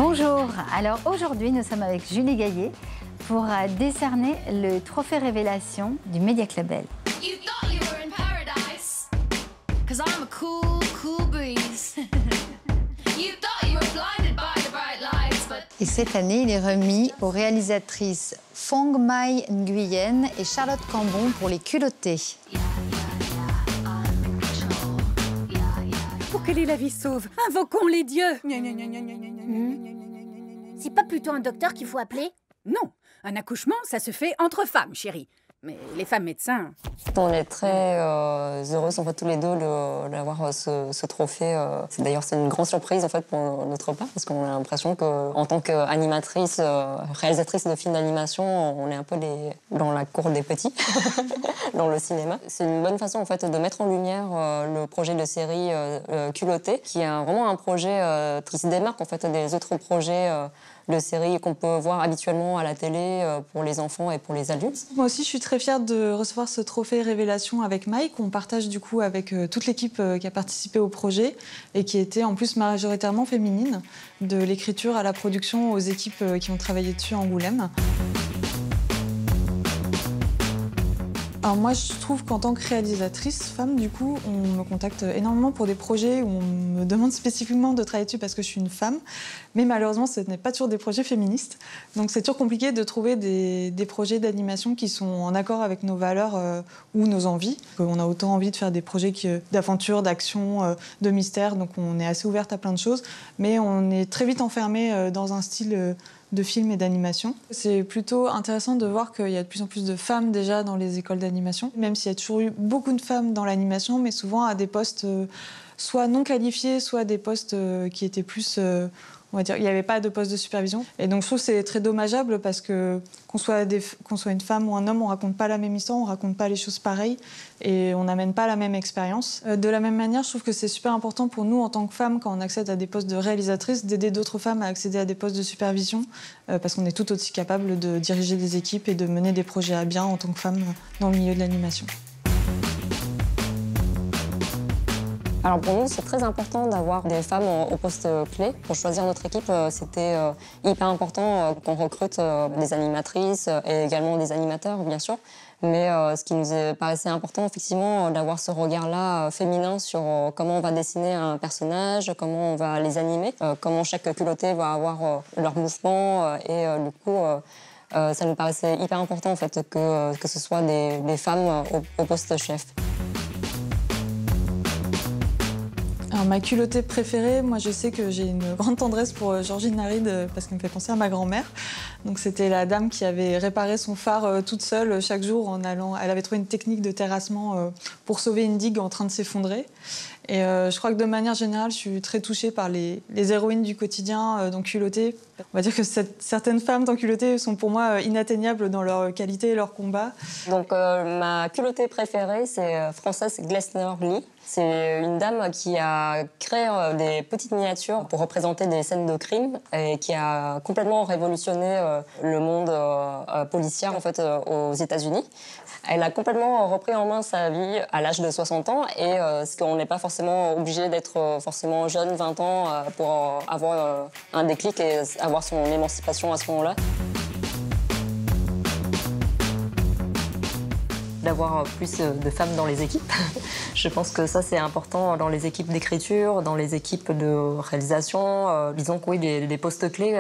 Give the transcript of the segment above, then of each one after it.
Bonjour, alors aujourd'hui nous sommes avec Julie Gaillet pour décerner le trophée Révélation du Media Club Elle. Et cette année, il est remis aux réalisatrices Phong Mai Nguyen et Charlotte Cambon pour Les Culottés. Pour que la vie sauve, invoquons les dieux. C'est pas plutôt un docteur qu'il faut appeler? Non, un accouchement, ça se fait entre femmes, chérie. Mais les femmes médecins... On est très heureuses en fait, tous les deux d'avoir ce trophée. D'ailleurs, c'est une grande surprise en fait, pour notre part, parce qu'on a l'impression qu'en tant qu'animatrice, réalisatrice de films d'animation, on est un peu dans la cour des petits, dans le cinéma. C'est une bonne façon en fait, de mettre en lumière le projet de série Culottés, qui est vraiment un projet qui se démarque en fait, des autres projets de séries qu'on peut voir habituellement à la télé pour les enfants et pour les adultes. Moi aussi, je suis très fière de recevoir ce trophée Révélation avec Mike, qu'on partage du coup avec toute l'équipe qui a participé au projet et qui était en plus majoritairement féminine, de l'écriture à la production aux équipes qui ont travaillé dessus à Angoulême. Alors moi, je trouve qu'en tant que réalisatrice femme, du coup, on me contacte énormément pour des projets où on me demande spécifiquement de travailler dessus parce que je suis une femme. Mais malheureusement, ce n'est pas toujours des projets féministes. Donc c'est toujours compliqué de trouver des projets d'animation qui sont en accord avec nos valeurs ou nos envies. On a autant envie de faire des projets d'aventure, d'action, de mystère. Donc on est assez ouverte à plein de choses. Mais on est très vite enfermé dans un style de films et d'animation. C'est plutôt intéressant de voir qu'il y a de plus en plus de femmes déjà dans les écoles d'animation, même s'il y a toujours eu beaucoup de femmes dans l'animation, mais souvent à des postes soit non qualifiés, soit des postes qui étaient plus... on va dire, il n'y avait pas de poste de supervision. Et donc je trouve que c'est très dommageable parce que qu'on soit une femme ou un homme, on ne raconte pas la même histoire, on ne raconte pas les choses pareilles et on n'amène pas la même expérience. De la même manière, je trouve que c'est super important pour nous en tant que femmes, quand on accède à des postes de réalisatrice, d'aider d'autres femmes à accéder à des postes de supervision parce qu'on est tout aussi capable de diriger des équipes et de mener des projets à bien en tant que femme dans le milieu de l'animation. Alors pour nous, c'est très important d'avoir des femmes au poste clé. Pour choisir notre équipe, c'était hyper important qu'on recrute des animatrices et également des animateurs, bien sûr. Mais ce qui nous paraissait important, effectivement, d'avoir ce regard-là féminin sur comment on va dessiner un personnage, comment on va les animer, comment chaque culotté va avoir leur mouvement. Et du coup, ça nous paraissait hyper important en fait, que ce soit des femmes au poste chef. Alors, ma culottée préférée, moi je sais que j'ai une grande tendresse pour Georgine Haride parce qu'elle me fait penser à ma grand-mère. Donc c'était la dame qui avait réparé son phare toute seule chaque jour en allant. Elle avait trouvé une technique de terrassement pour sauver une digue en train de s'effondrer. Et je crois que de manière générale, je suis très touchée par les héroïnes du quotidien dans Culottés. On va dire que certaines femmes dans Culottés sont pour moi inatteignables dans leur qualité et leur combat. Donc ma culottée préférée, c'est Frances Glessner-Lee. C'est une dame qui a créé des petites miniatures pour représenter des scènes de crime et qui a complètement révolutionné le monde policier en fait, aux États-Unis. Elle a complètement repris en main sa vie à l'âge de 60 ans et ce qu'on n'est pas forcément obligé d'être forcément jeune, 20 ans, pour avoir un déclic et avoir son émancipation à ce moment-là. D'avoir plus de femmes dans les équipes. Je pense que ça, c'est important dans les équipes d'écriture, dans les équipes de réalisation. Disons que oui, des postes clés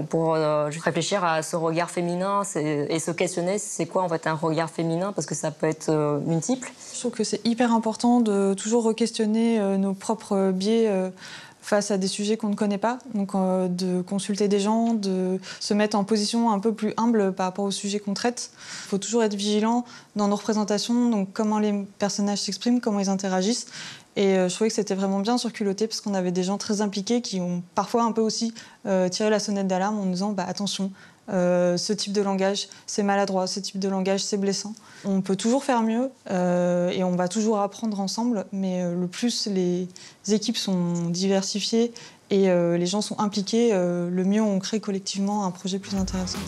pour juste réfléchir à ce regard féminin et se questionner, c'est quoi en fait un regard féminin, parce que ça peut être multiple. Je trouve que c'est hyper important de toujours re-questionner nos propres biais face à des sujets qu'on ne connaît pas, donc de consulter des gens, de se mettre en position un peu plus humble par rapport aux sujets qu'on traite. Il faut toujours être vigilant dans nos représentations, donc comment les personnages s'expriment, comment ils interagissent. Et je trouvais que c'était vraiment bien sur Culottés parce qu'on avait des gens très impliqués qui ont parfois un peu aussi tiré la sonnette d'alarme en nous disant attention, ce type de langage, c'est maladroit, ce type de langage, c'est blessant. On peut toujours faire mieux et on va toujours apprendre ensemble, mais le plus les équipes sont diversifiées et les gens sont impliqués, le mieux on crée collectivement un projet plus intéressant.